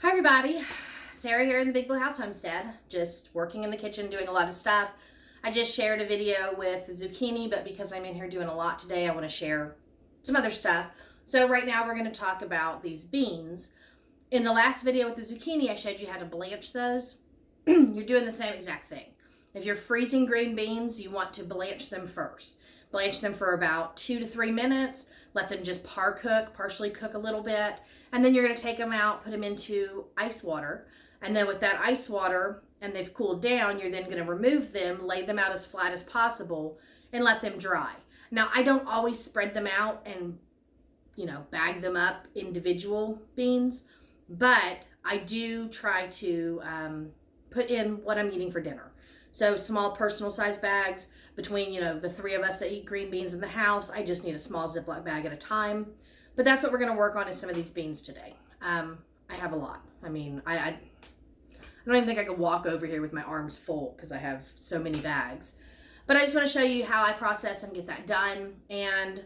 Hi everybody, Sarah here in the Big Blue House Homestead, just working in the kitchen, doing a lot of stuff. I just shared a video with the zucchini, but because I'm in here doing a lot today, I want to share some other stuff. So right now we're going to talk about these beans. In the last video with the zucchini, I showed you how to blanch those. You're doing the same exact thing. If you're freezing green beans, you want to blanch them first. Blanch them for about 2 to 3 minutes. Let them just partially cook a little bit. And then you're going to take them out, put them into ice water. And then with that ice water, and they've cooled down, you're then going to remove them, lay them out as flat as possible, and let them dry. Now, I don't always spread them out and, bag them up individual beans, but I do try to put in what I'm eating for dinner. So small personal size bags between, the 3 of us that eat green beans in the house. I just need a small Ziploc bag at a time. But that's what we're going to work on is some of these beans today. I have a lot. I mean, I don't even think I could walk over here with my arms full because I have so many bags. But I just want to show you how I process and get that done. And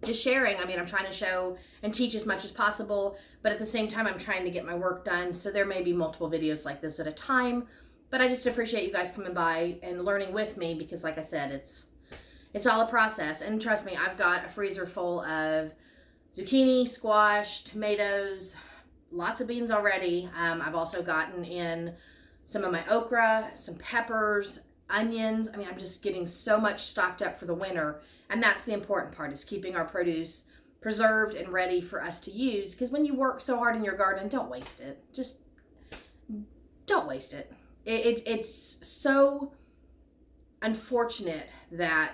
just sharing. I mean, I'm trying to show and teach as much as possible. But at the same time, I'm trying to get my work done. So there may be multiple videos like this at a time. But I just appreciate you guys coming by and learning with me because, like I said, it's all a process. And trust me, I've got a freezer full of zucchini, squash, tomatoes, lots of beans already. I've also gotten in some of my okra, some peppers, onions. I mean, I'm just getting so much stocked up for the winter. And that's the important part, is keeping our produce preserved and ready for us to use. Because when you work so hard in your garden, don't waste it. Just don't waste it. It's so unfortunate that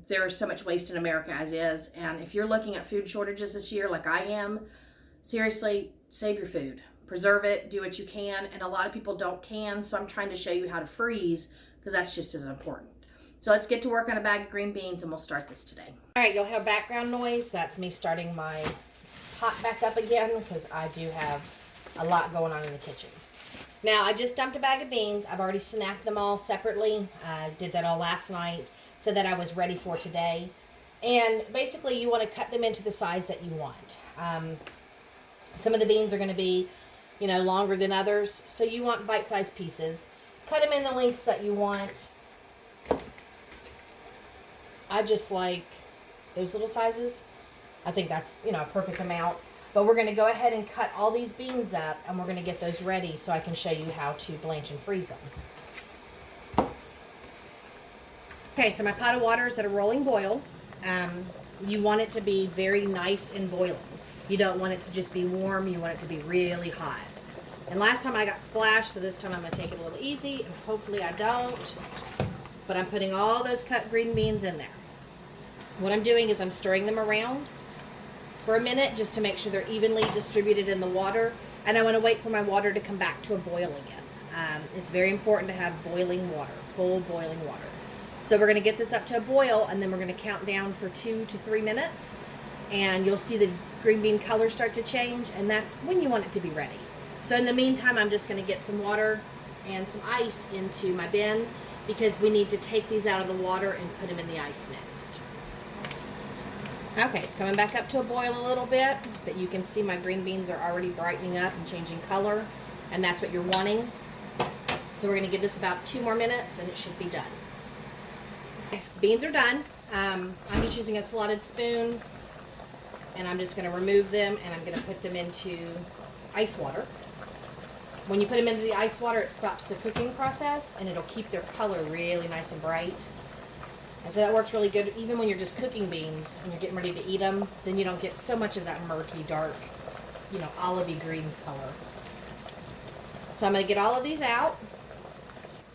there is so much waste in America as is. And if you're looking at food shortages this year like I am, seriously, save your food. Preserve it, do what you can. And a lot of people don't can, so I'm trying to show you how to freeze because that's just as important. So let's get to work on a bag of green beans and we'll start this today. All right, you'll have background noise. That's me starting my pot back up again because I do have a lot going on in the kitchen. Now, I just dumped a bag of beans. I've already snapped them all separately. I did that all last night so that I was ready for today. And basically, you want to cut them into the size that you want. Some of the beans are going to be, longer than others. So you want bite-sized pieces. Cut them in the lengths that you want. I just like those little sizes. I think that's, a perfect amount. But we're going to go ahead and cut all these beans up, and we're going to get those ready so I can show you how to blanch and freeze them. Okay, so my pot of water is at a rolling boil. You want it to be very nice and boiling. You don't want it to just be warm. You want it to be really hot. And last time I got splashed, so this time I'm going to take it a little easy, and hopefully I don't. But I'm putting all those cut green beans in there. What I'm doing is I'm stirring them around for a minute just to make sure they're evenly distributed in the water. And I want to wait for my water to come back to a boil again. It's very important to have boiling water, full boiling water. So we're going to get this up to a boil, and then we're going to count down for 2 to 3 minutes. And you'll see the green bean color start to change, and that's when you want it to be ready. So in the meantime, I'm just going to get some water and some ice into my bin because we need to take these out of the water and put them in the ice next. Okay, it's coming back up to a boil a little bit, but you can see my green beans are already brightening up and changing color, and that's what you're wanting. So we're going to give this about 2 more minutes, and it should be done. Okay, beans are done. I'm just using a slotted spoon, and I'm just going to remove them, and I'm going to put them into ice water. When you put them into the ice water, it stops the cooking process, and it'll keep their color really nice and bright. And so that works really good even when you're just cooking beans and you're getting ready to eat them. Then you don't get so much of that murky, dark, olivey green color. So I'm going to get all of these out.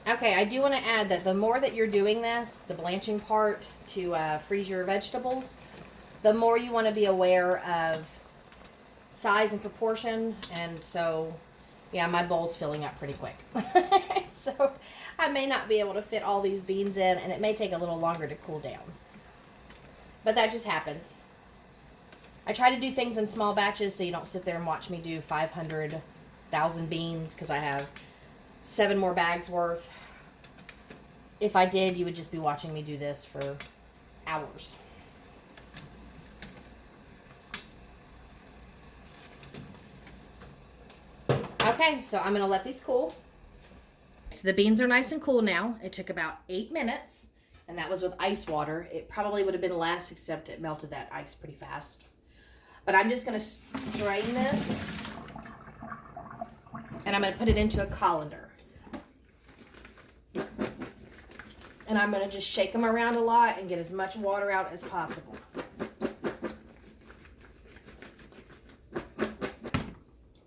Okay, I do want to add that the more that you're doing this, the blanching part to freeze your vegetables, the more you want to be aware of size and proportion. And so, yeah, my bowl's filling up pretty quick. So I may not be able to fit all these beans in, and it may take a little longer to cool down. But that just happens. I try to do things in small batches so you don't sit there and watch me do 500,000 beans because I have 7 more bags worth. If I did, you would just be watching me do this for hours. Okay, so I'm gonna let these cool. So the beans are nice and cool now. It took about 8 minutes, and that was with ice water. It probably would have been less, except it melted that ice pretty fast. But I'm just gonna strain this, and I'm gonna put it into a colander. And I'm gonna just shake them around a lot and get as much water out as possible.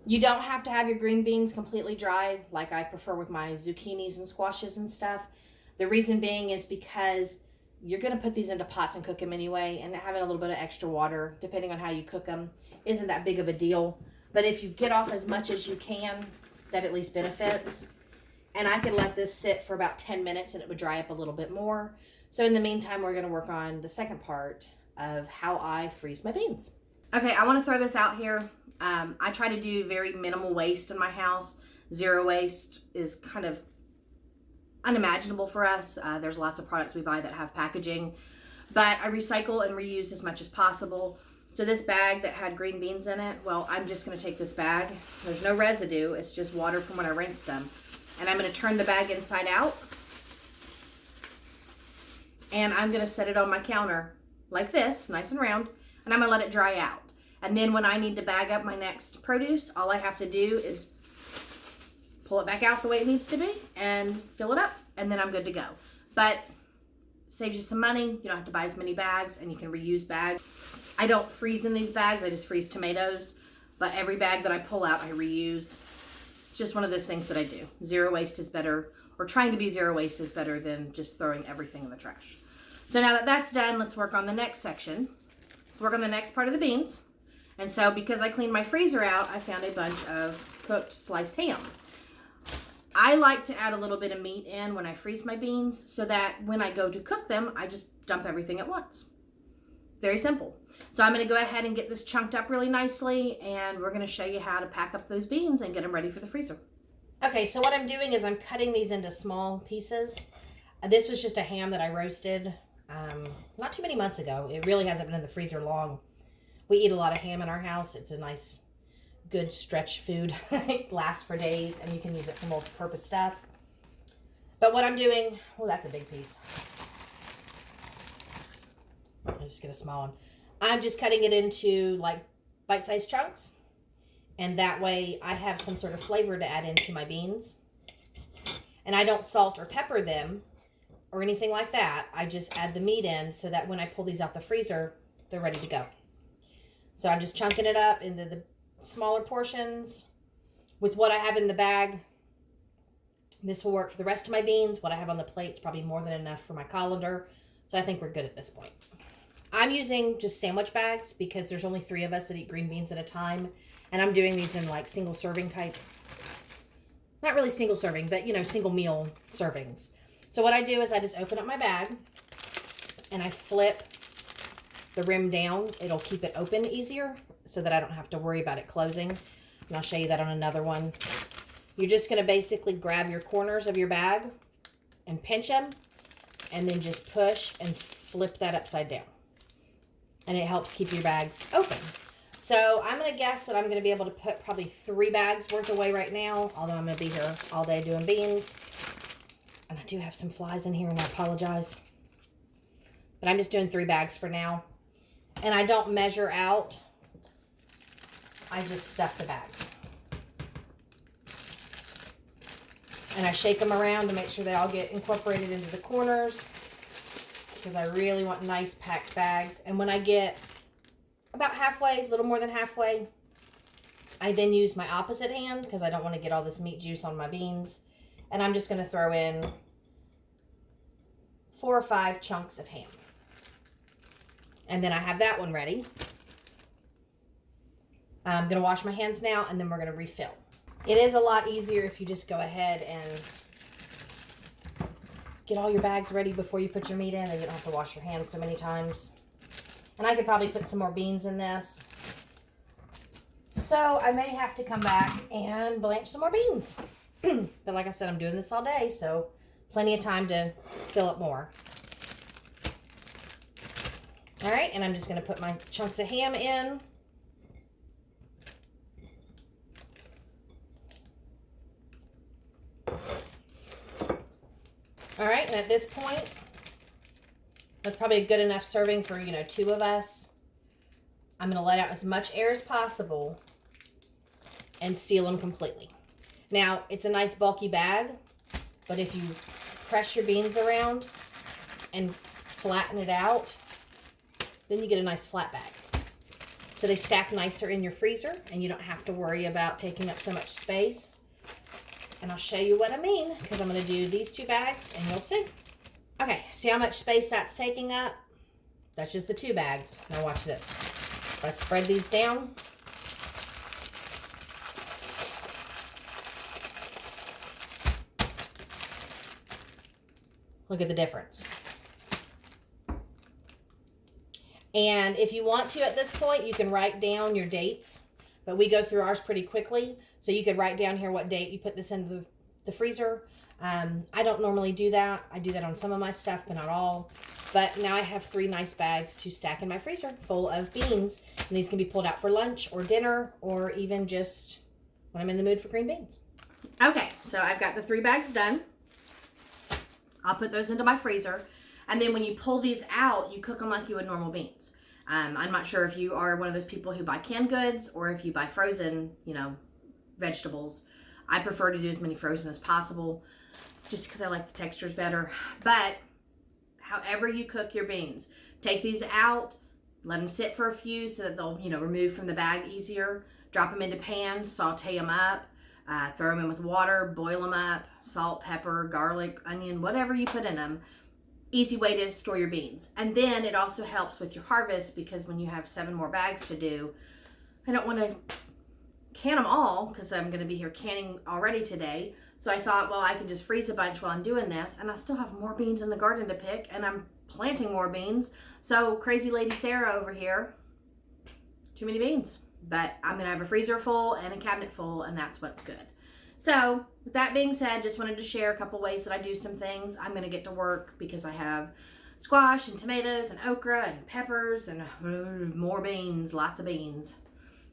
You don't have to have your green beans completely dry like I prefer with my zucchinis and squashes and stuff. The reason being is because you're going to put these into pots and cook them anyway, and having a little bit of extra water, depending on how you cook them, isn't that big of a deal. But if you get off as much as you can, that at least benefits. And I could let this sit for about 10 minutes and it would dry up a little bit more. So in the meantime, we're going to work on the second part of how I freeze my beans. Okay, I want to throw this out here. I try to do very minimal waste in my house. Zero waste is kind of unimaginable for us. There's lots of products we buy that have packaging, but I recycle and reuse as much as possible. So this bag that had green beans in it, well, I'm just going to take this bag. There's no residue. It's just water from when I rinsed them. And I'm going to turn the bag inside out. And I'm going to set it on my counter like this, nice and round. And I'm going to let it dry out. And then when I need to bag up my next produce, all I have to do is pull it back out the way it needs to be and fill it up. And then I'm good to go. But saves you some money. You don't have to buy as many bags, and you can reuse bags. I don't freeze in these bags. I just freeze tomatoes. But every bag that I pull out, I reuse. It's just one of those things that I do. Zero waste is better, or trying to be zero waste is better than just throwing everything in the trash. So now that that's done, let's work on the next section. Let's work on the next part of the beans. And so because I cleaned my freezer out, I found a bunch of cooked sliced ham. I like to add a little bit of meat in when I freeze my beans so that when I go to cook them, I just dump everything at once. Very simple. So I'm going to go ahead and get this chunked up really nicely, and we're going to show you how to pack up those beans and get them ready for the freezer. Okay, so what I'm doing is I'm cutting these into small pieces. This was just a ham that I roasted not too many months ago. It really hasn't been in the freezer long. We eat a lot of ham in our house. It's a nice, good stretch food. It lasts for days, and you can use it for multi-purpose stuff. But what I'm doing, well, that's a big piece. I'll just get a small one. I'm just cutting it into like bite-sized chunks. And that way I have some sort of flavor to add into my beans. And I don't salt or pepper them or anything like that. I just add the meat in so that when I pull these out the freezer, they're ready to go. So I'm just chunking it up into the smaller portions with what I have in the bag. This will work for the rest of my beans. What I have on the plate is probably more than enough for my colander. So I think we're good at this point. I'm using just sandwich bags because there's only 3 of us that eat green beans at a time. And I'm doing these in like single serving type. Not really single serving, but single meal servings. So what I do is I just open up my bag and I flip the rim down. It'll keep it open easier so that I don't have to worry about it closing. And I'll show you that on another one. You're just going to basically grab your corners of your bag and pinch them and then just push and flip that upside down. And it helps keep your bags open. So I'm going to guess that I'm going to be able to put probably 3 bags worth away right now, although I'm going to be here all day doing beans. And I do have some flies in here, and I apologize. But I'm just doing 3 bags for now. And I don't measure out. I just stuff the bags. And I shake them around to make sure they all get incorporated into the corners, because I really want nice packed bags. And when I get about halfway, a little more than halfway, I then use my opposite hand because I don't want to get all this meat juice on my beans. And I'm just going to throw in 4 or 5 chunks of ham. And then I have that one ready. I'm going to wash my hands now, and then we're going to refill. It is a lot easier if you just go ahead and get all your bags ready before you put your meat in, and you don't have to wash your hands so many times. And I could probably put some more beans in this. So I may have to come back and blanch some more beans. But like I said, I'm doing this all day, so plenty of time to fill up more. All right, and I'm just going to put my chunks of ham in. All right, and at this point, that's probably a good enough serving for, 2 of us. I'm going to let out as much air as possible and seal them completely. Now, it's a nice bulky bag, but if you press your beans around and flatten it out, then you get a nice flat bag. So they stack nicer in your freezer, and you don't have to worry about taking up so much space. And I'll show you what I mean, because I'm going to do these 2 bags, and you'll see. Okay, see how much space that's taking up? That's just the 2 bags. Now watch this. If I spread these down, look at the difference. And if you want to at this point, you can write down your dates, but we go through ours pretty quickly. So you could write down here what date you put this in the freezer. I don't normally do that. I do that on some of my stuff, but not all. But now I have 3 nice bags to stack in my freezer full of beans. And these can be pulled out for lunch or dinner, or even just when I'm in the mood for green beans. Okay, so I've got the 3 bags done. I'll put those into my freezer. And then when you pull these out, you cook them like you would normal beans. I'm not sure if you are one of those people who buy canned goods or if you buy frozen, vegetables. I prefer to do as many frozen as possible just because I like the textures better. But however you cook your beans, take these out, let them sit for a few so that they'll, remove from the bag easier. Drop them into pans, saute them up, throw them in with water, boil them up, salt, pepper, garlic, onion, whatever you put in them. Easy way to store your beans. And then it also helps with your harvest, because when you have 7 more bags to do, I don't want to can them all because I'm going to be here canning already today. So I thought, well, I could just freeze a bunch while I'm doing this, and I still have more beans in the garden to pick, and I'm planting more beans. So crazy lady Sarah over here, too many beans. But I'm going to have a freezer full and a cabinet full, and that's what's good. So with that being said, just wanted to share a couple ways that I do some things. I'm going to get to work because I have squash and tomatoes and okra and peppers and more beans, lots of beans.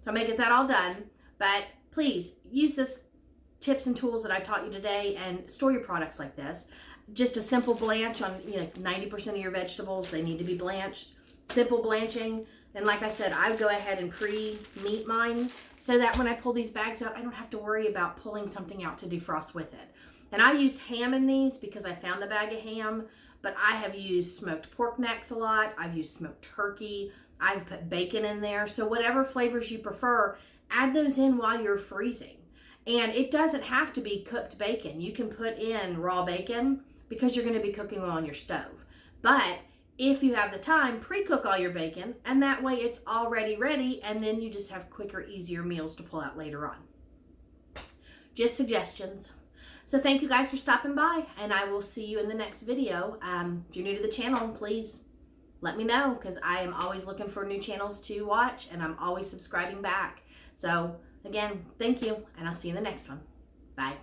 So I'm going to get that all done. But please use this tips and tools that I've taught you today and store your products like this. Just a simple blanch on 90% of your vegetables, they need to be blanched. Simple blanching. And like I said, I would go ahead and pre-meat mine so that when I pull these bags out, I don't have to worry about pulling something out to defrost with it. And I used ham in these because I found the bag of ham, but I have used smoked pork necks a lot. I've used smoked turkey. I've put bacon in there. So whatever flavors you prefer, add those in while you're freezing. And it doesn't have to be cooked bacon. You can put in raw bacon because you're going to be cooking on your stove. But if you have the time, pre-cook all your bacon, and that way it's already ready, and then you just have quicker, easier meals to pull out later on. Just suggestions. So thank you guys for stopping by, and I will see you in the next video. If you're new to the channel, please let me know, because I am always looking for new channels to watch, and I'm always subscribing back. So again, thank you, and I'll see you in the next one. Bye.